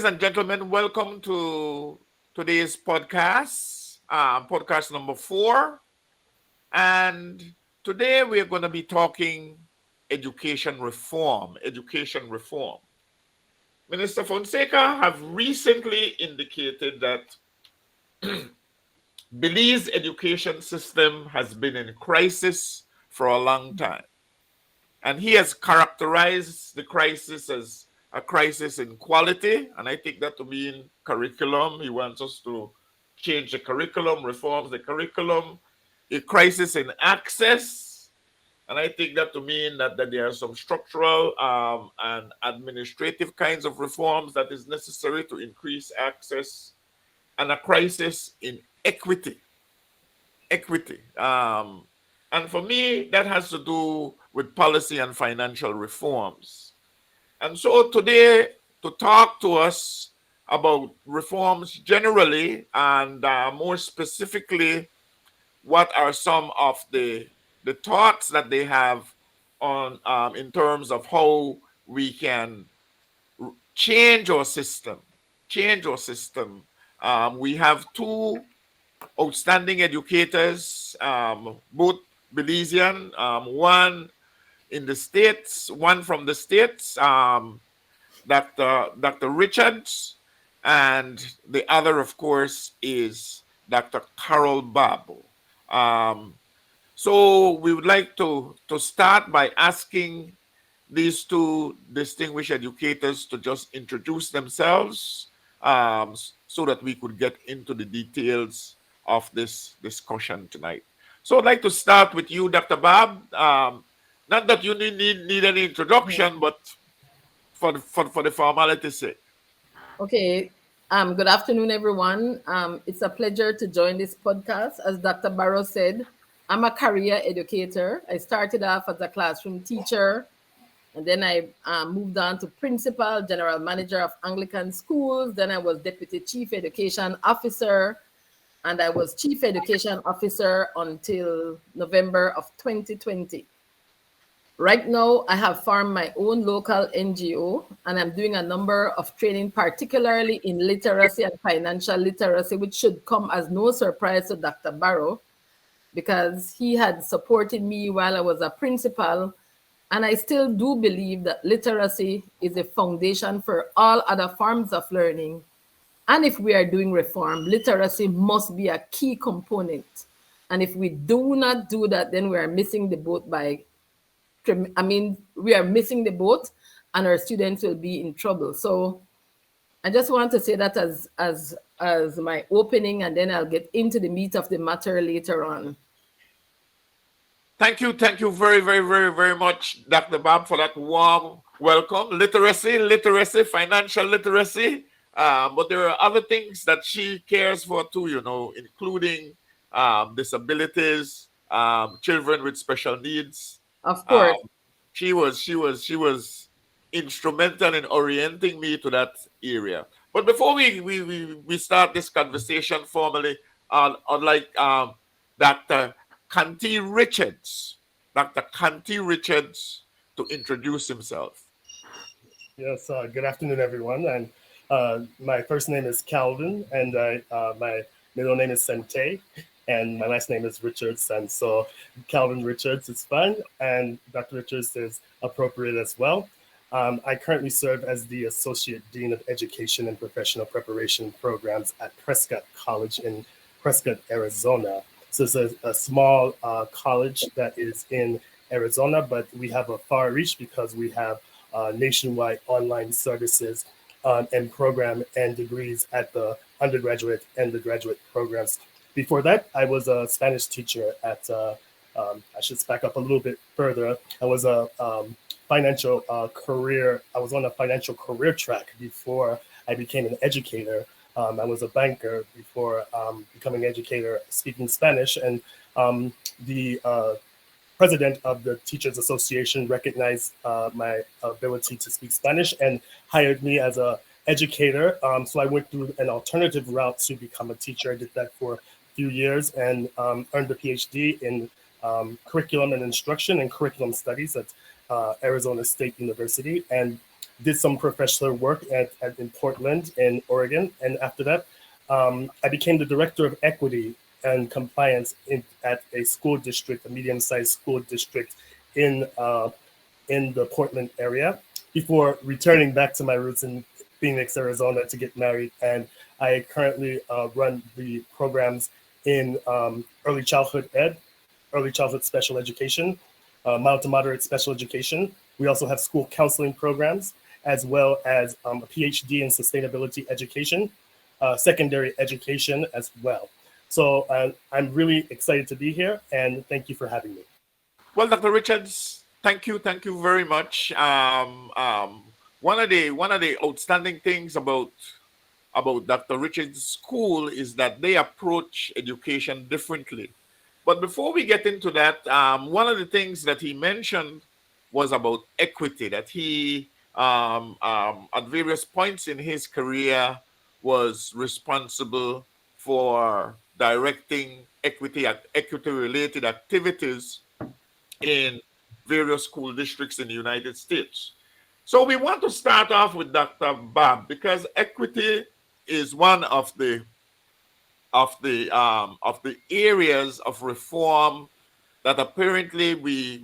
and gentlemen, welcome to today's podcast number 4. And today we are going to be talking education reform. Minister Fonseca have recently indicated that Belize education system has been in crisis for a long time. And he has characterized the crisis as a crisis in quality, and I take that to mean curriculum. He wants us to change the curriculum, reform the curriculum, a crisis in access, and I take that to mean that there are some structural and administrative kinds of reforms that is necessary to increase access, and a crisis in equity. And for me, that has to do with policy and financial reforms. And so today, to talk to us about reforms generally and more specifically, what are some of the thoughts that they have on in terms of how we can change our system. We have two outstanding educators, both Belizean, one in the States, one from the States, Dr. Richards, and the other, of course, is Dr. Carol Babb. So we would like to start by asking these two distinguished educators to just introduce themselves so that we could get into the details of this discussion tonight. So I'd like to start with you, Dr. Babb. Not that you need any introduction, but for the formality's sake. Okay. Good afternoon, everyone. It's a pleasure to join this podcast. As Dr. Barrow said, I'm a career educator. I started off as a classroom teacher, and then I moved on to principal, general manager of Anglican schools. Then I was deputy chief education officer, and I was chief education officer until November of 2020. Right now, I have formed my own local NGO, and I'm doing a number of training, particularly in literacy and financial literacy, which should come as no surprise to Dr. Barrow, because he had supported me while I was a principal. And I still do believe that literacy is a foundation for all other forms of learning. And if we are doing reform, literacy must be a key component. And if we do not do that, then we are missing the boat we are missing the boat, and our students will be in trouble. So I just want to say that as my opening, and then I'll get into the meat of the matter later on. Thank you very, very, very, very much, Dr. Babb, for that warm welcome. Literacy, financial literacy, but there are other things that she cares for too, including disabilities, children with special needs. Of course. She was instrumental in orienting me to that area. But before we start this conversation formally, I'd like Dr. Centáe Richards to introduce himself. Yes, good afternoon, everyone. And my first name is Calvin, and my middle name is Centáe, and my last name is Richards. And so Calvin Richards is fine, and Dr. Richards is appropriate as well. I currently serve as the Associate Dean of Education and Professional Preparation Programs at Prescott College in Prescott, Arizona. So it's a small college that is in Arizona, but we have a far reach because we have nationwide online services and program and degrees at the undergraduate and the graduate programs. Before that, I was a Spanish teacher at, I should back up a little bit further. I was a financial career. I was on a financial career track before I became an educator. I was a banker before becoming an educator speaking Spanish. And the president of the Teachers Association recognized my ability to speak Spanish and hired me as an educator. So I went through an alternative route to become a teacher. I did that for a few years and earned a PhD in curriculum and instruction and curriculum studies at Arizona State University. And did some professional work in Portland in Oregon. And after that, I became the director of equity and compliance at a school district, a medium-sized school district in the Portland area, before returning back to my roots in Phoenix, Arizona to get married. And I currently run the programs in early childhood ed, early childhood special education, mild to moderate special education. We also have school counseling programs, as well as a PhD in sustainability education, secondary education as well. So I'm really excited to be here, and thank you for having me. Well, Dr. Richards, thank you very much. One of the outstanding things about Dr. Richards' school is that they approach education differently. But before we get into that, one of the things that he mentioned was about equity, that he, at various points in his career, was responsible for directing equity-related activities in various school districts in the United States. So we want to start off with Dr. Babb, because equity is one of the areas of reform that apparently we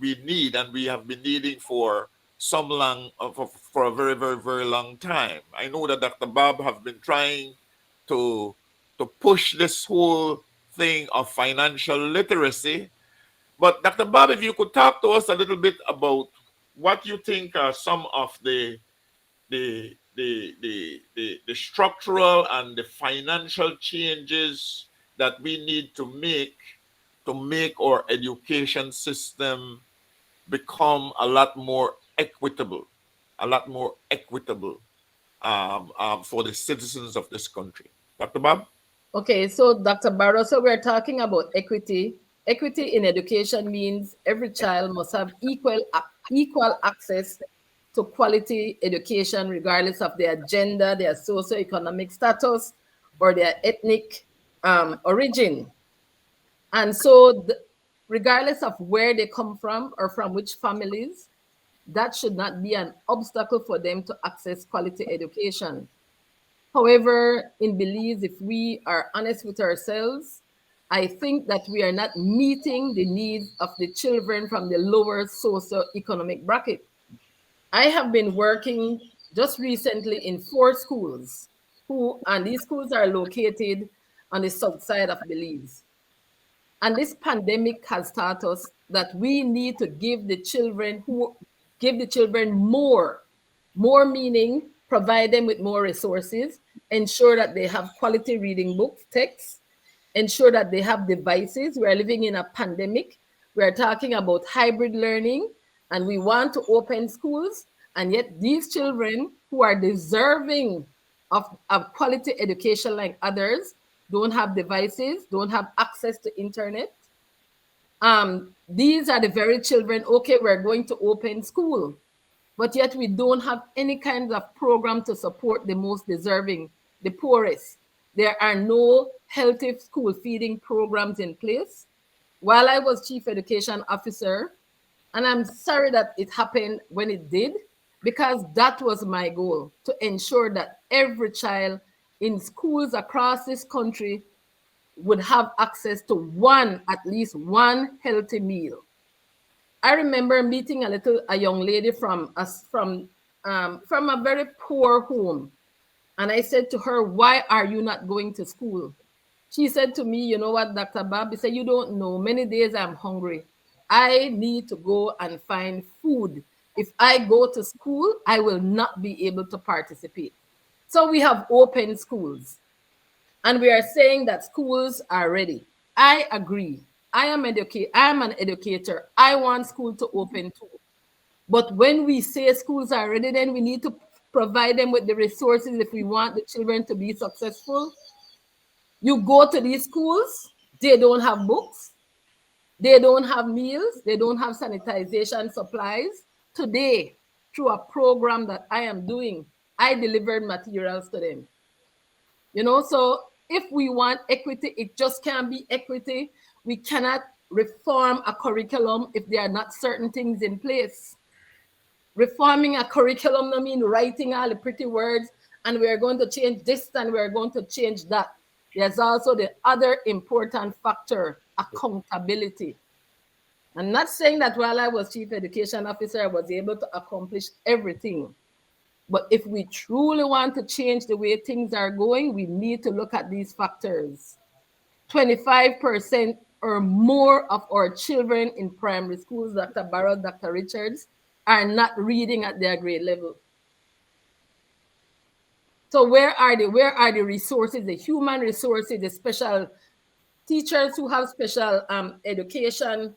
need, and we have been needing for for a very long time. I know that Dr. Babb have been trying to push this whole thing of financial literacy. But Dr. Babb, if you could talk to us a little bit about what you think are some of the structural and the financial changes that we need to make our education system become a lot more equitable for the citizens of this country. Dr. Babb? Okay, so Dr. Barrow, so we're talking about equity. Equity in education means every child must have equal access to quality education, regardless of their gender, their socioeconomic status, or their ethnic origin. And so regardless of where they come from or from which families, that should not be an obstacle for them to access quality education. However, in Belize, if we are honest with ourselves, I think that we are not meeting the needs of the children from the lower socioeconomic bracket. I have been working just recently in 4 schools, and these schools are located on the south side of Belize. And this pandemic has taught us that we need to give the children more meaning, provide them with more resources, ensure that they have quality reading books, texts, ensure that they have devices. We are living in a pandemic. We are talking about hybrid learning, and we want to open schools, and yet these children who are deserving of quality education like others don't have devices, don't have access to internet. These are the very children, okay, we're going to open school, but yet we don't have any kind of program to support the most deserving, the poorest. There are no healthy school feeding programs in place. While I was chief education officer, and I'm sorry that it happened when it did, because that was my goal, to ensure that every child in schools across this country would have access to at least one healthy meal. I remember meeting a young lady from a very poor home. And I said to her, why are you not going to school? She said to me, you know what, Dr. Babb, said, you don't know, many days I'm hungry. I need to go and find food. If I go to school, I will not be able to participate. So we have open schools, and we are saying that schools are ready. I agree. I am an educator. I want school to open too. But when we say schools are ready, then we need to provide them with the resources if we want the children to be successful. You go to these schools, they don't have books, they don't have meals, they don't have sanitization supplies. Today, through a program that I am doing, I delivered materials to them. So if we want equity, it just can't be equity. We cannot reform a curriculum if there are not certain things in place. Reforming a curriculum, I mean writing all the pretty words, and we are going to change this and we are going to change that. There's also the other important factor, accountability. I'm not saying that while I was chief education officer, I was able to accomplish everything. But if we truly want to change the way things are going, we need to look at these factors. 25% or more of our children in primary schools, Dr. Barrow, Dr. Richards, are not reading at their grade level. So where are the resources, the human resources, the special teachers who have special education,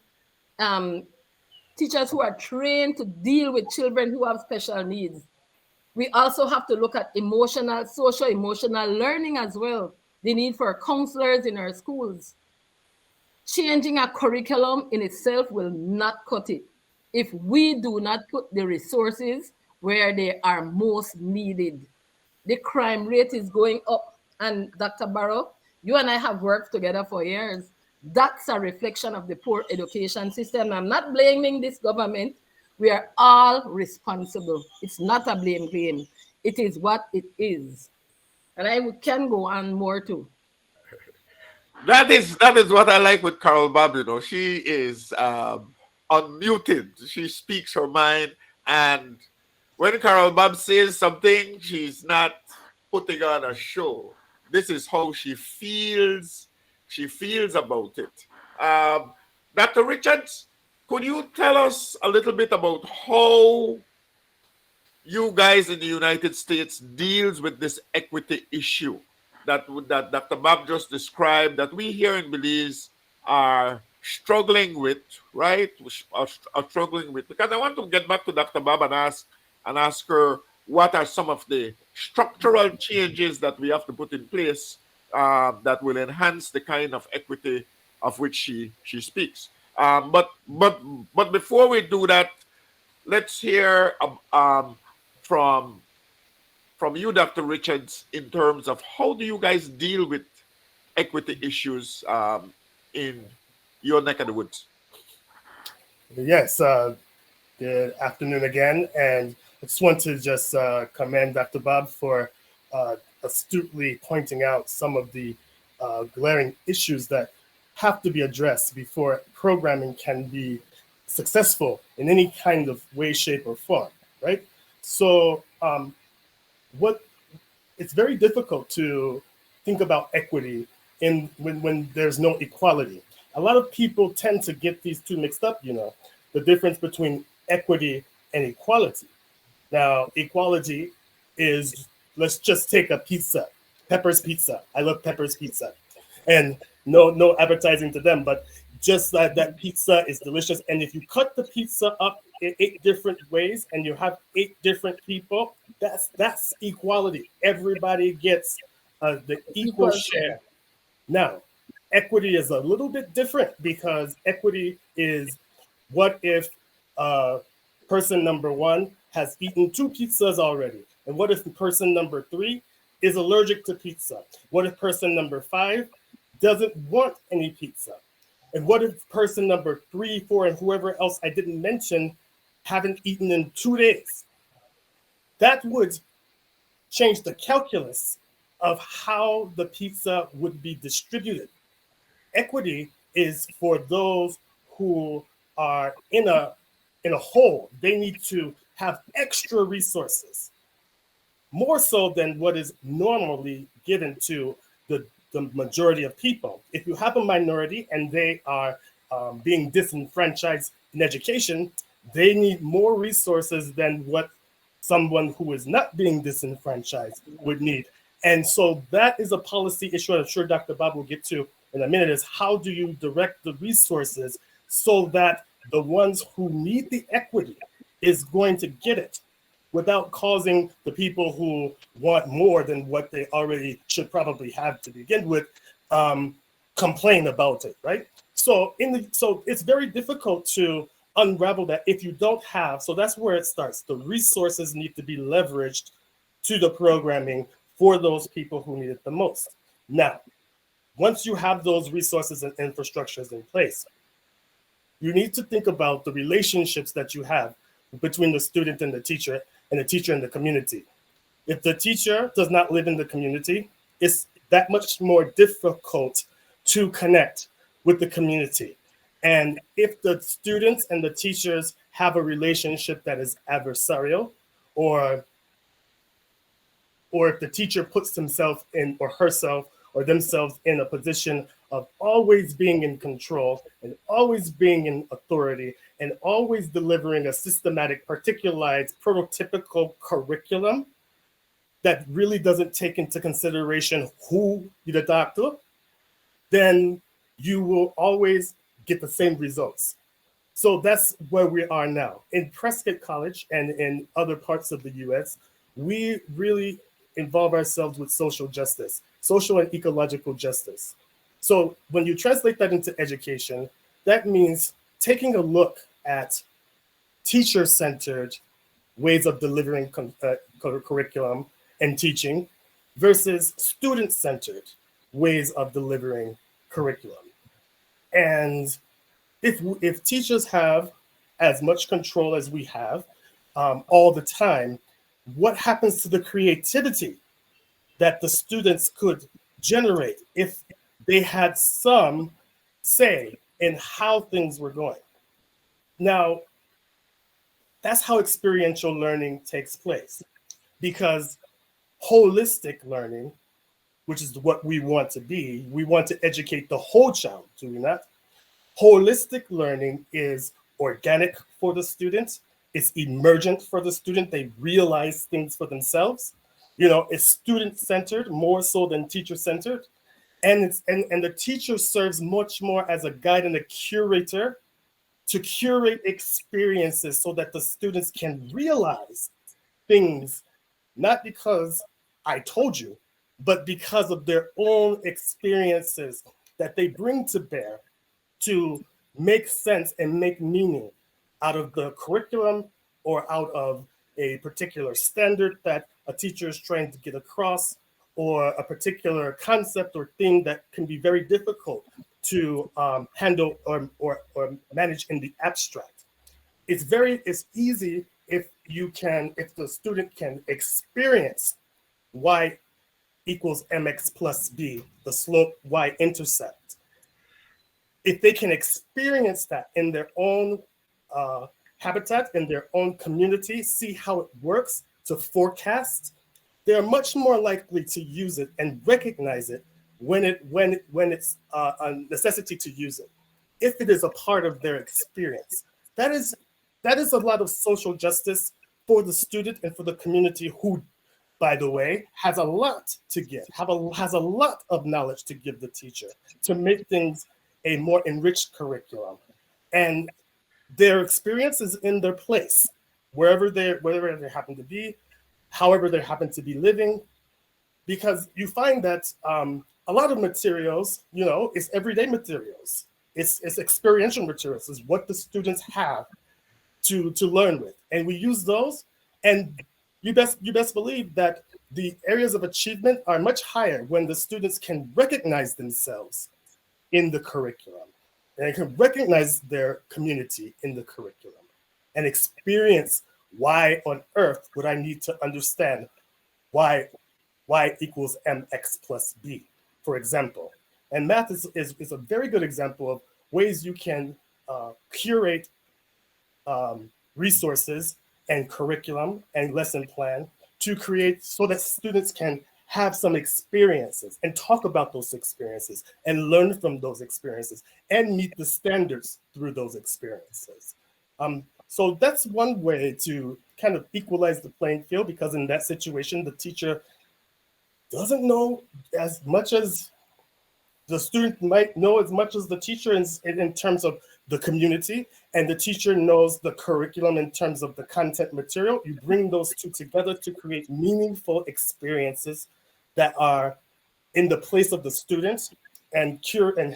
teachers who are trained to deal with children who have special needs? We also have to look at emotional, social, emotional learning as well. The need for counselors in our schools. Changing a curriculum in itself will not cut it if we do not put the resources where they are most needed. The crime rate is going up. And Dr. Barrow, you and I have worked together for years. That's a reflection of the poor education system. I'm not blaming this government. We are all responsible. It's not a blame game. It is what it is. And I can go on more too. That is what I like with Carol Babb. You know, she is unmuted. She speaks her mind, and when Carol Babb says something, she's not putting on a show. This is how she feels. She feels about it. Dr. Richards, could you tell us a little bit about how you guys in the United States deals with this equity issue that Dr. Babb just described, that we here in Belize are struggling with, right? Are struggling with. Because I want to get back to Dr. Babb and ask her what are some of the structural changes that we have to put in place that will enhance the kind of equity of which she speaks. But before we do that, let's hear from you, Dr. Richards, in terms of how do you guys deal with equity issues in your neck of the woods? Yes, good afternoon again. And I just want to commend Dr. Babb for astutely pointing out some of the glaring issues that have to be addressed before programming can be successful in any kind of way, shape, or form, right? So it's very difficult to think about equity when there's no equality. A lot of people tend to get these two mixed up, the difference between equity and equality. Now, equality is, let's just take a pizza, Pepper's Pizza. I love Pepper's Pizza. And no advertising to them, but just that pizza is delicious. And if you cut the pizza up in 8 different ways and you have 8 different people, that's equality. Everybody gets the equal share. Now, equity is a little bit different, because equity is, what if person number 1 has eaten 2 pizzas already? And what if person number 3 is allergic to pizza? What if person number 5 doesn't want any pizza? And what if person number 3, 4, and whoever else I didn't mention haven't eaten in 2 days? That would change the calculus of how the pizza would be distributed. Equity is for those who are in a hole. They need to have extra resources, more so than what is normally given to the majority of people. If you have a minority and they are being disenfranchised in education, they need more resources than what someone who is not being disenfranchised would need. And so that is a policy issue I'm sure Dr. Babb will get to in a minute, is how do you direct the resources so that the ones who need the equity is going to get it without causing the people who want more than what they already should probably have to begin with complain about it, right? So it's very difficult to unravel that if you don't have, so that's where it starts. The resources need to be leveraged to the programming for those people who need it the most. Now, once you have those resources and infrastructures in place, you need to think about the relationships that you have between the student and the teacher and the community. If the teacher does not live in the community, it's that much more difficult to connect with the community. And if the students and the teachers have a relationship that is adversarial, or if the teacher puts himself in or herself or themselves in a position of always being in control and always being in authority and always delivering a systematic, particularized, prototypical curriculum that really doesn't take into consideration who the doctor, then you will always get the same results. So that's where we are now. In Prescott College and in other parts of the US, we really involve ourselves with social justice, social and ecological justice. So when you translate that into education, that means taking a look at teacher-centered ways of delivering curriculum and teaching versus student-centered ways of delivering curriculum. And if teachers have as much control as we have all the time, what happens to the creativity that the students could generate if they had some say in how things were going? Now, that's how experiential learning takes place, because holistic learning, which is what we want to be, we want to educate the whole child, do we not? Holistic learning is organic for the student. It's emergent for the student. They realize things for themselves. It's student-centered more so than teacher-centered. And the teacher serves much more as a guide and a curator to curate experiences so that the students can realize things, not because I told you, but because of their own experiences that they bring to bear to make sense and make meaning out of the curriculum or out of a particular standard that a teacher is trying to get across, or a particular concept or thing that can be very difficult to handle or manage in the abstract. It's easy if the student can experience y equals mx plus b, the slope y-intercept. If they can experience that in their own habitat, in their own community, see how it works to forecast, they're much more likely to use it and recognize it when it's a necessity to use it, if it is a part of their experience. That is a lot of social justice for the student and for the community, who, by the way, has a lot to give, has a lot of knowledge to give the teacher to make things a more enriched curriculum. And their experience is in their place, wherever they happen to be, however they happen to be living, because you find that a lot of materials, it's everyday materials. It's experiential materials, is what the students have to learn with. And we use those, and you best believe that the areas of achievement are much higher when the students can recognize themselves in the curriculum, and they can recognize their community in the curriculum and experience why on earth would I need to understand why y equals mx plus b, for example. And math is a very good example of ways you can curate resources and curriculum and lesson plan to create so that students can have some experiences and talk about those experiences and learn from those experiences and meet the standards through those experiences. So that's one way to kind of equalize the playing field, because in that situation, the teacher doesn't know as much as the student might know as much as the teacher in terms of the community, and the teacher knows the curriculum in terms of the content material. You bring those two together to create meaningful experiences that are in the place of the student and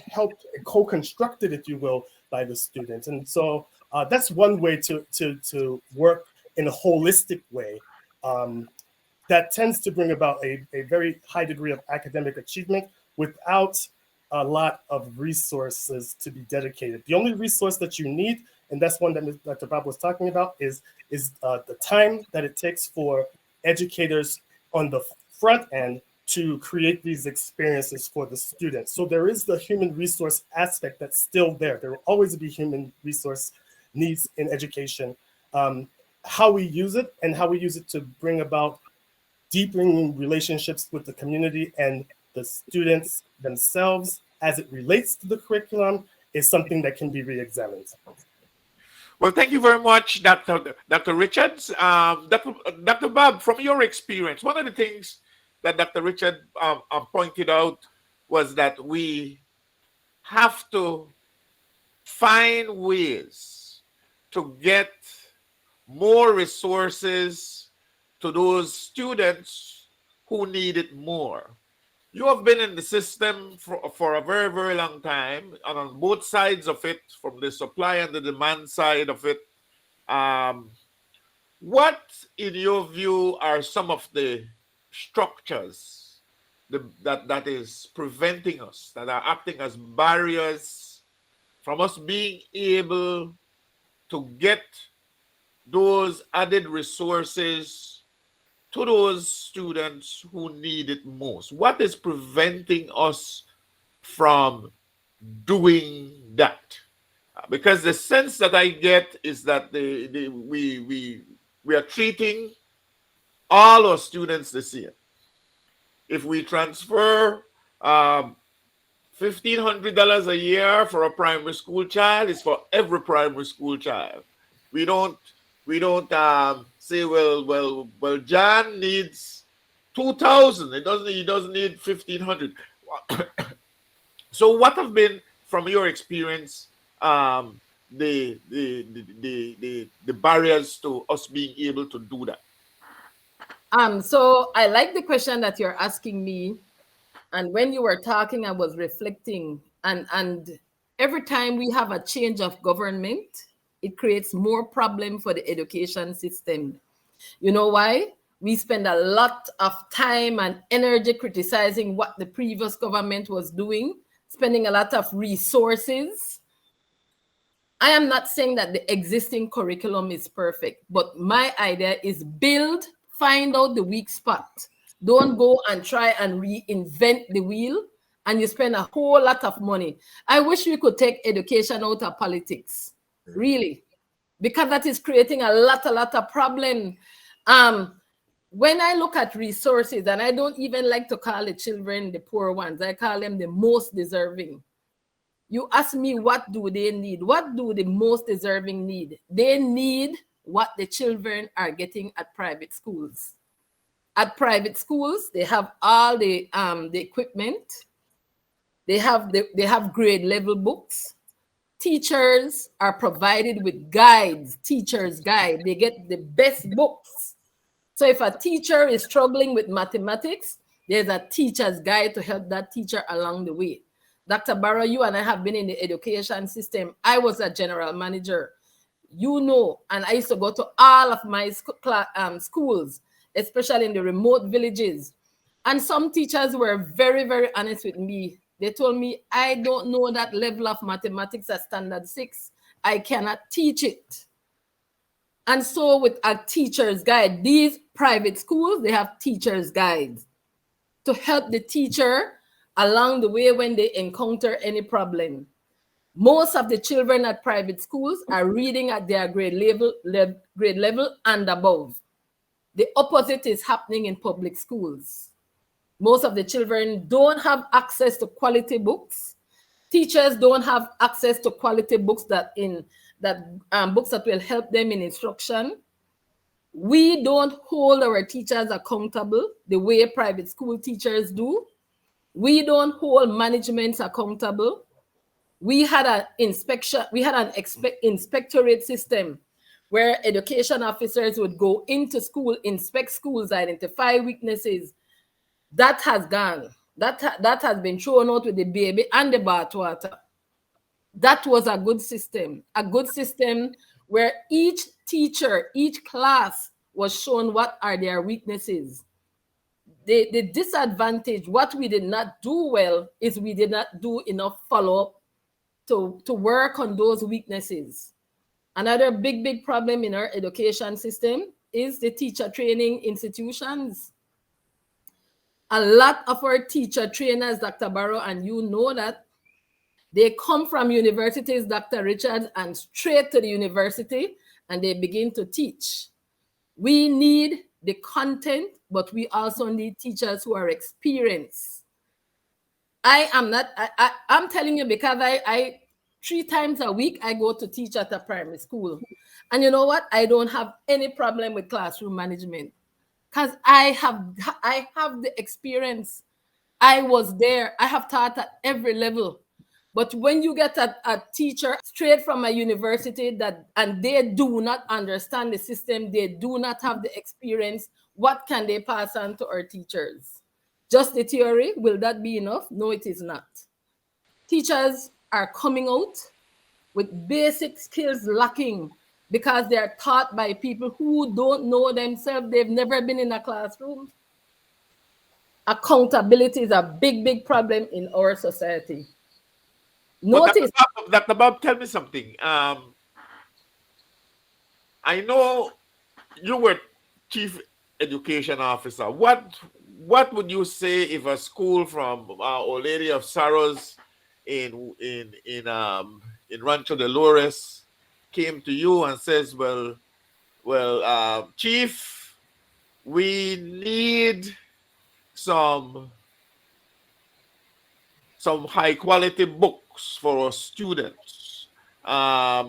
helped co-constructed, if you will, by the student. And so that's one way to work in a holistic way that tends to bring about a very high degree of academic achievement without a lot of resources to be dedicated. The only resource that you need and that's one that Dr. Babb was talking about, is the time that it takes for educators on the front end to create these experiences for the students. So there is the human resource aspect that's still there. There will always be human resource needs in education. How we use it and how we use it to bring about deepening relationships with the community and the students themselves as it relates to the curriculum is something that can be re-examined. Well, thank you very much, Dr. Richards. Dr. Babb, from your experience, one of the things that Dr. Richard pointed out was that we have to find ways to get more resources to those students who need it more. You have been in the system for a very, very long time, and on both sides of it, from the supply and the demand side of it. What, in your view, are some of the structures that is preventing us, that are acting as barriers from us being able to get those added resources to those students who need it most? What is preventing us from doing that? Because the sense that I get is that we are treating all our students the same. If we transfer $1,500 a year for a primary school child, it's for every primary school child. We don't say, well, John needs 2,000. He doesn't need 1,500. So, what have been, from your experience, the barriers to us being able to do that? So I like the question that you're asking me, and when you were talking, I was reflecting, and every time we have a change of government, it creates more problem for the education system. You know why? We spend a lot of time and energy criticizing what the previous government was doing, spending a lot of resources. I am not saying that the existing curriculum is perfect, but my idea is find out the weak spot. Don't go and try and reinvent the wheel, and you spend a whole lot of money. I wish we could take education out of politics, really, because that is creating a lot of problem. When I look at resources, and I don't even like to call the children the poor ones, I call them the most deserving. You ask me, what do they need? What do the most deserving need? They need what the children are getting at private schools. At private schools, they have all the equipment. They have grade level books. Teachers are provided with guides, teacher's guide. They get the best books. So if a teacher is struggling with mathematics, there's a teacher's guide to help that teacher along the way. Dr. Barrow, you and I have been in the education system. I was a general manager. You know, and I used to go to all of my schools, especially in the remote villages. And some teachers were very, very honest with me. They told me, I don't know that level of mathematics at standard 6. I cannot teach it. And so with a teacher's guide, these private schools, they have teacher's guides to help the teacher along the way when they encounter any problem. Most of the children at private schools are reading at their grade level and above. The opposite is happening in public schools. Most of the children don't have access to quality books. Teachers don't have access to quality books books that will help them in instruction. We don't hold our teachers accountable the way private school teachers do. We don't hold management accountable. We had an inspectorate system where education officers would go into school, inspect schools, identify weaknesses. That has gone. That has been thrown out with the baby and the bathwater. That was a good system where each teacher, each class was shown what are their weaknesses. The disadvantage, what we did not do well, is we did not do enough follow-up to work on those weaknesses. Another big problem in our education system is the teacher training institutions. A lot of our teacher trainers, Dr. Barrow, and you know that, they come from universities, Dr. Richards, and straight to the university, and they begin to teach. We need the content, but we also need teachers who are experienced. I'm telling you, because I 3 times a week, I go to teach at a primary school. And you know what? I don't have any problem with classroom management because I have the experience. I was there. I have taught at every level. But when you get a teacher straight from a university and they do not understand the system, they do not have the experience, what can they pass on to our teachers? Just the theory, will that be enough? No, it is not. Teachers are coming out with basic skills lacking because they are taught by people who don't know themselves. They've never been in a classroom. Accountability is a big problem in our society. Notice. Dr. Babb, tell me something. I know you were chief education officer. What would you say if a school from Our Lady of Sorrows in Rancho Dolores came to you and says, well, Chief, we need some high quality books for our students. What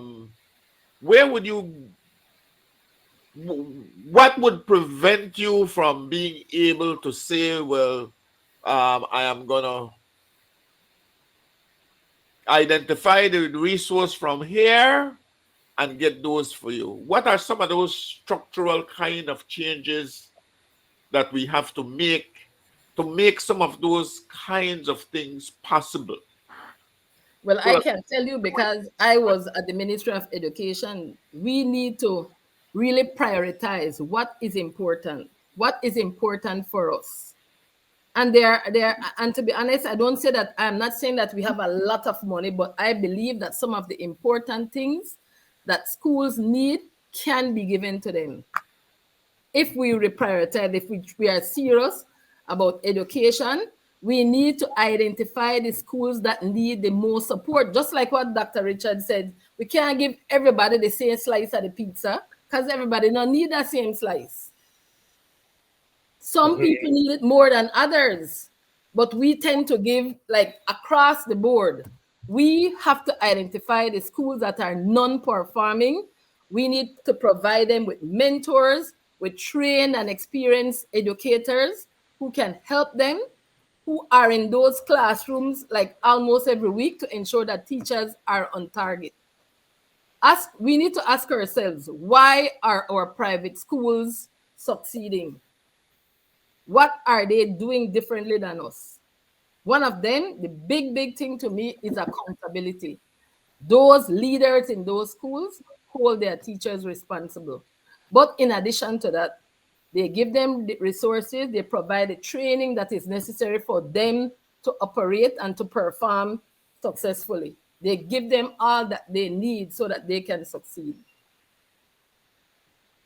would prevent you from being able to say, well, I am gonna identify the resource from here and get those for you? What are some of those structural kind of changes that we have to make some of those kinds of things possible? Well, I can tell you, because I was at the Ministry of Education, we need to really prioritize what is important for us. And and to be honest, I'm not saying that we have a lot of money, but I believe that some of the important things that schools need can be given to them. If we reprioritize, if we are serious about education, we need to identify the schools that need the most support. Just like what Dr. Richards said, we can't give everybody the same slice of the pizza because everybody don't need that same slice. Some people need it more than others, but we tend to give like across the board. We have to identify the schools that are non-performing. We need to provide them with mentors, with trained and experienced educators who can help them, who are in those classrooms like almost every week to ensure that teachers are on target. We need to ask ourselves, why are our private schools succeeding? What are they doing differently than us? One of them, the big thing to me, is accountability. Those leaders in those schools hold their teachers responsible. But in addition to that, they give them the resources, they provide the training that is necessary for them to operate and to perform successfully. They give them all that they need so that they can succeed.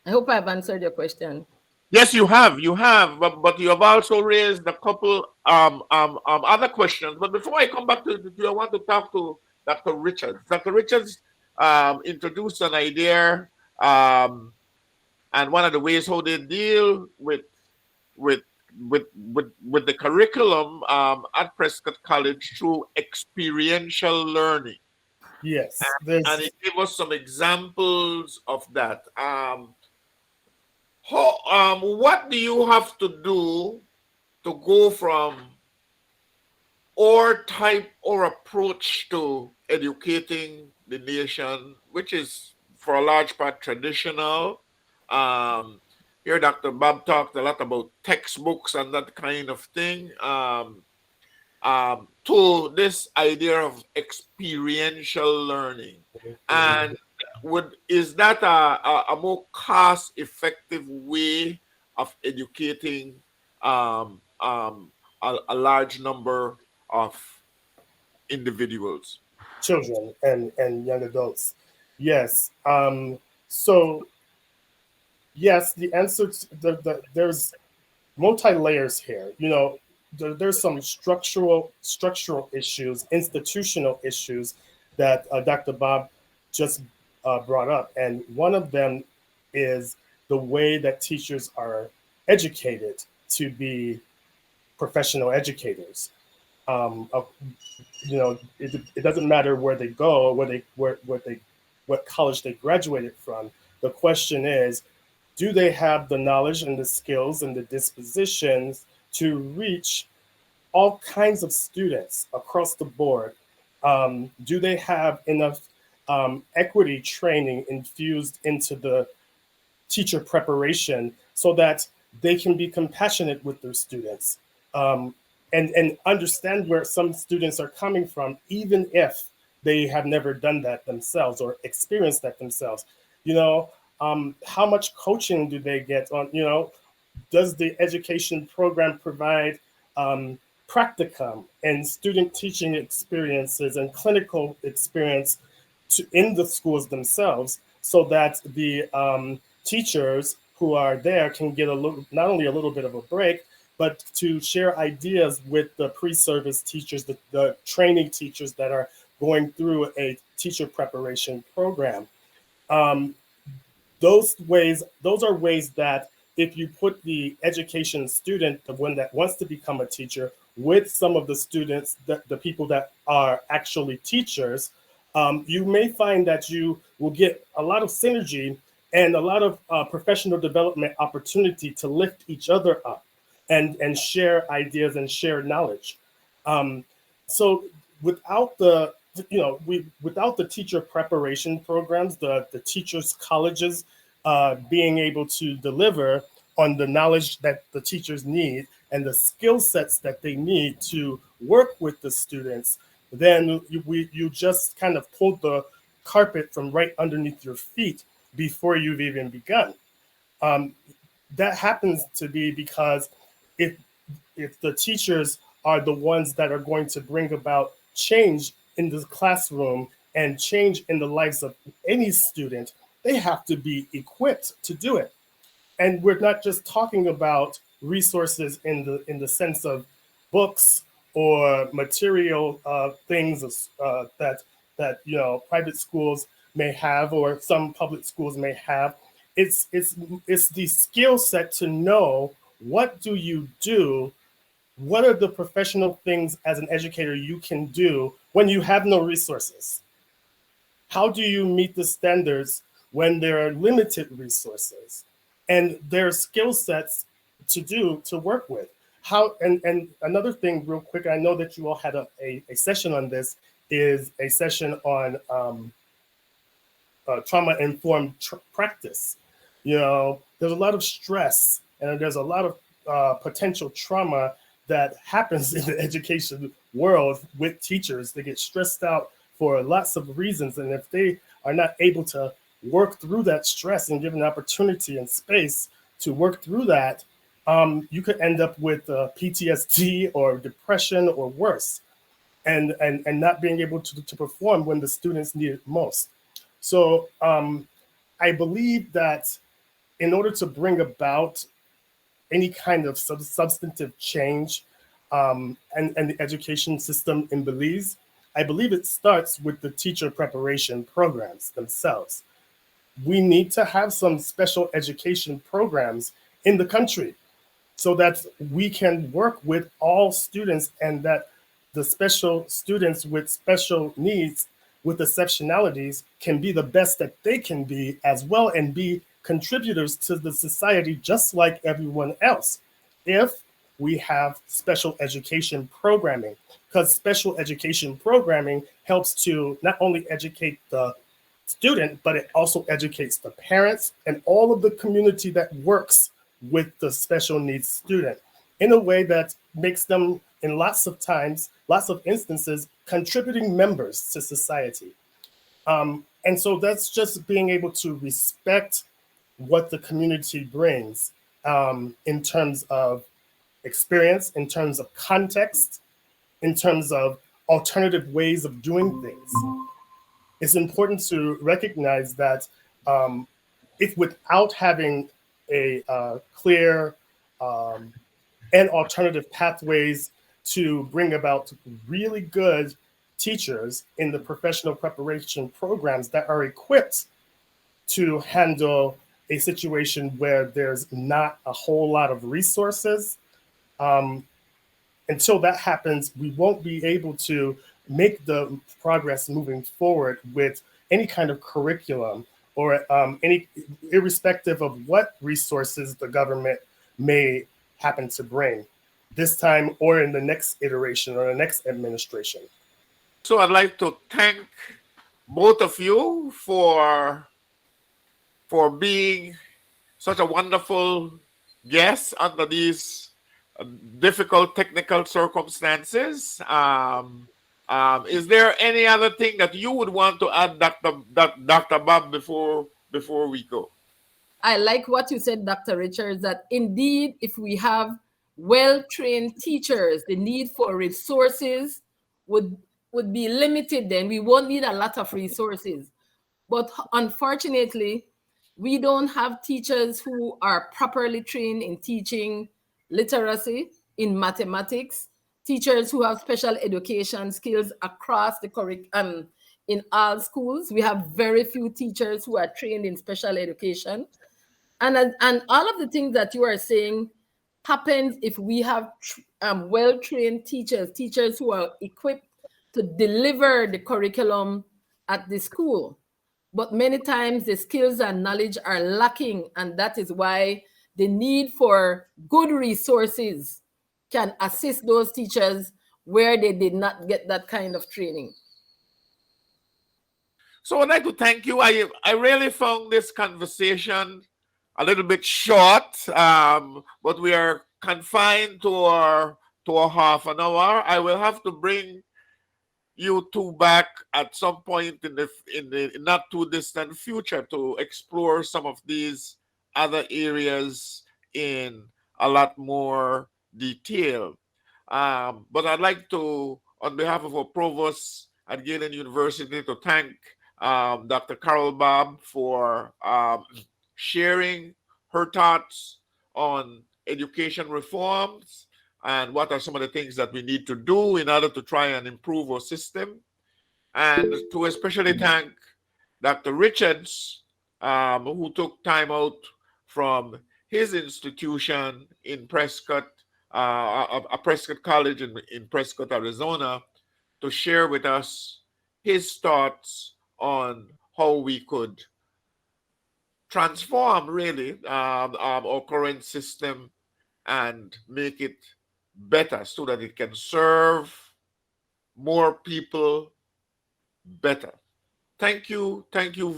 I hope I've answered your question. Yes, you have, but you have also raised a couple other questions. But before I come back to you, I want to talk to Dr. Richards. Dr. Richards introduced an idea, and one of the ways how they deal with the curriculum at Prescott College through experiential learning. Yes, and it gave us some examples of that. What do you have to do to go from our type or approach to educating the nation, which is for a large part traditional? Here Dr. Babb talked a lot about textbooks and that kind of thing, to this idea of experiential learning. And is that a more cost-effective way of educating a large number of individuals? Children and young adults. Yes. So yes, the answer to there's multi-layers here. There's some structural issues, institutional issues that Dr. Babb just brought up, and one of them is the way that teachers are educated to be professional educators. Um, uh, it doesn't matter where they go, what college they graduated from. The question is, do they have the knowledge and the skills and the dispositions to reach all kinds of students across the board? Do they have enough equity training infused into the teacher preparation so that they can be compassionate with their students, and understand where some students are coming from, even if they have never done that themselves or experienced that themselves? How much coaching do they get on? Does the education program provide practicum and student teaching experiences and clinical experience in the schools themselves, so that the teachers who are there can get not only a little bit of a break, but to share ideas with the pre-service teachers, the training teachers that are going through a teacher preparation program. Those are ways that if you put the education student, the one that wants to become a teacher, with some of the students, the people that are actually teachers, you may find that you will get a lot of synergy and a lot of professional development opportunity to lift each other up and share ideas and share knowledge. So without the without the teacher preparation programs, the teachers colleges being able to deliver on the knowledge that the teachers need and the skill sets that they need to work with the students, then you just kind of pulled the carpet from right underneath your feet before you've even begun. That happens to be because if the teachers are the ones that are going to bring about change in the classroom and change in the lives of any student, they have to be equipped to do it. And we're not just talking about resources in the sense of books or material things that private schools may have or some public schools may have. It's the skill set to know, what do you do? What are the professional things as an educator you can do when you have no resources? How do you meet the standards when there are limited resources? And there are skill sets to work with. And another thing real quick, I know that you all had a session on this, is a session on trauma-informed practice. There's a lot of stress and there's a lot of potential trauma that happens in the education world with teachers. They get stressed out for lots of reasons. And if they are not able to work through that stress and give an opportunity and space to work through that, you could end up with PTSD or depression or worse, and not being able to perform when the students need it most. So I believe that in order to bring about any kind of substantive change and the education system in Belize, I believe it starts with the teacher preparation programs themselves. We need to have some special education programs in the country so that we can work with all students, and that the special students with special needs, with exceptionalities, can be the best that they can be as well, and be contributors to the society just like everyone else, if we have special education programming. Because special education programming helps to not only educate the student, but it also educates the parents and all of the community that works with the special needs student in a way that makes them, in lots of instances, contributing members to society. And so that's just being able to respect what the community brings in terms of experience, in terms of context, in terms of alternative ways of doing things. it's important to recognize that if without having a clear and alternative pathways to bring about really good teachers in the professional preparation programs that are equipped to handle a situation where there's not a whole lot of resources. Until that happens, we won't be able to make the progress moving forward with any kind of curriculum or any, irrespective of what resources the government may happen to bring this time or in the next iteration or the next administration. So I'd like to thank both of you for being such a wonderful guest under these difficult technical circumstances. Is there any other thing that you would want to add, Dr. Babb, before we go? I like what you said, Dr. Richards, that indeed, if we have well-trained teachers, the need for resources would be limited then. We won't need a lot of resources. But unfortunately, we don't have teachers who are properly trained in teaching literacy, in mathematics, teachers who have special education skills across the curriculum in all schools. We have very few teachers who are trained in special education. And all of the things that you are saying happens if we have well-trained teachers who are equipped to deliver the curriculum at the school. But many times the skills and knowledge are lacking, and that is why the need for good resources can assist those teachers where they did not get that kind of training. So I'd like to thank you. I really found this conversation a little bit short, but we are confined to a half an hour. I will have to bring you two back at some point in the not too distant future to explore some of these other areas in a lot more detail. But I'd like to, on behalf of our provost at Galen University, to thank Dr. Carol Babb for sharing her thoughts on education reforms and what are some of the things that we need to do in order to try and improve our system. And to especially thank Dr. Richards, who took time out from his institution in Prescott, a Prescott College in Prescott, Arizona, to share with us his thoughts on how we could transform, really, our current system and make it better so that it can serve more people better. Thank you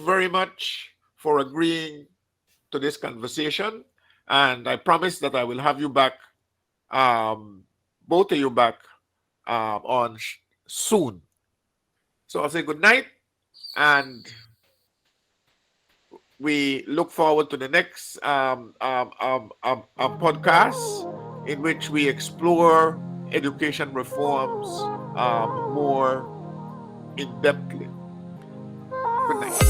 very much for agreeing to this conversation, and I promise that I will have you back, both of you back, on soon. So I'll say good night, and we look forward to the next podcast in which we explore education reforms more in-depthly. Good night.